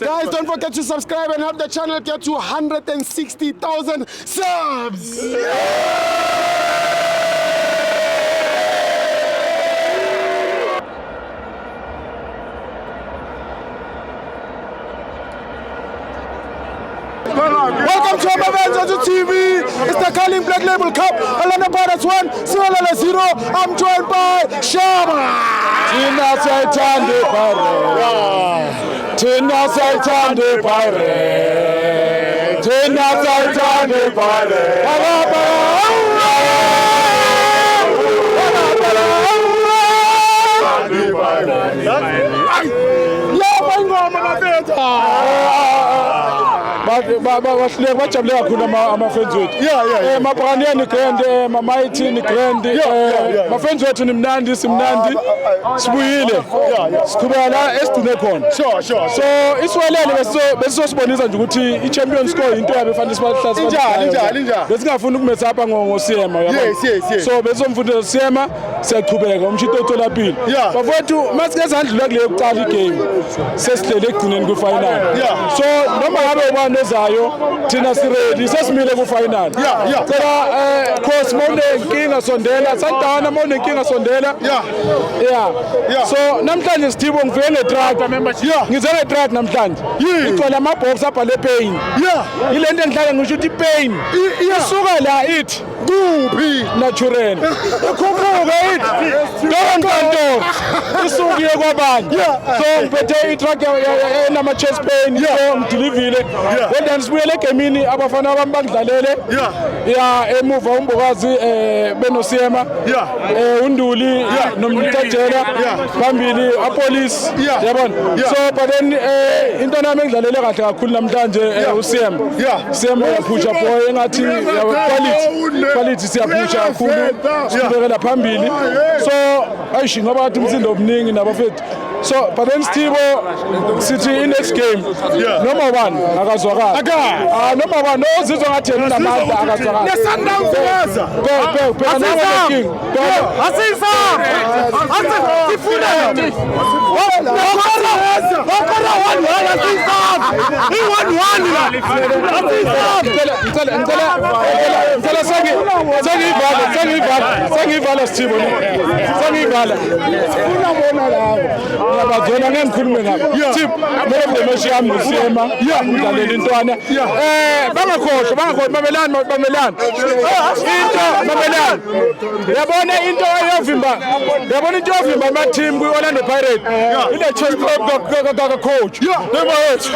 Guys, don't forget to subscribe and help the channel get to 160,000 subs. Welcome to Amavenza TV. It's the Carling Black Label Cup. Orlando Pirates 1, Sierra 0. I'm joined by Shaba. Tina Saitande Pirates. Tina Saitande Pirates. Tina Saitande Pirates. Bahleke bajabule kakhulu ama-friends wethu. Mabhakaniya ni grand, mamayithi ni grand. Ma-friends wethu ni mnandi, simnandi. Sibuyile. Siqhubeka la esigcine khona. Sure. So isiwelele besizosibonisa nje ukuthi i-champions score into yabe fanele sibahlase. Injalo. Besingafuni ukumetha apha ngoSiyema yabo. Yes. So besizomfundisa Siyema siyaqhubeka umshito otholapile. Bafowethu masikezandlula kule yokuqala igame. Sesihlele ekugcineni ku-final. So noma ngabe ubani ozayo thina siredi sesimile ku-final. Cela course mawune inkinga sondela santana mawune inkinga sondela. So namhlanje Sithibo ngifike ngetrack. Ngize ngetrack namhlanje. Igcwele amabhox abhale pain. Ilento engihlala ngisho ukuthi pain. Isuka la ithi kuphi natural. Ikhuphuka ithi don't kanto. Isuke kwabanye. So ngiphethe itrack enama chest pain. So ngidilivile. Then sibuyele egemini abafana bami bangidlalele. Emuva umbokazi benosiyema. Unduli nomthetjela phambili apolice yabona. So but then into nami engidlalele kahle kakhulu namhlanje uSiyema. Siyema uyaphusha boy engathi quality siyaphusha kakhulu. Sibekela phambili. So ayishi ngoba athi umsindo omningi nabafethu. So but then Sithibo sithi next game noma ubani akazwakala. Noma ubani ozizwa ngathi yena namandla akazwakala. Nesundowns yaza. Phela nawe leking. Asisa sifuna nini? Wakora 1-1 asisa. I1-1 la. Ngicela sengivala Sithibo. Sengivala. Sifuna bona lawo. Ngiyabazona ngengikhulume ngabo. Tip mele meshiyami uSiyema ngidlalela intwana. Bangakhohlwa mamelani. Mamelani. Yabona into eyovimba. Yabona into eyovimba ama team ku Orlando Pirates. Ile chess club ka coach. Nema yetu.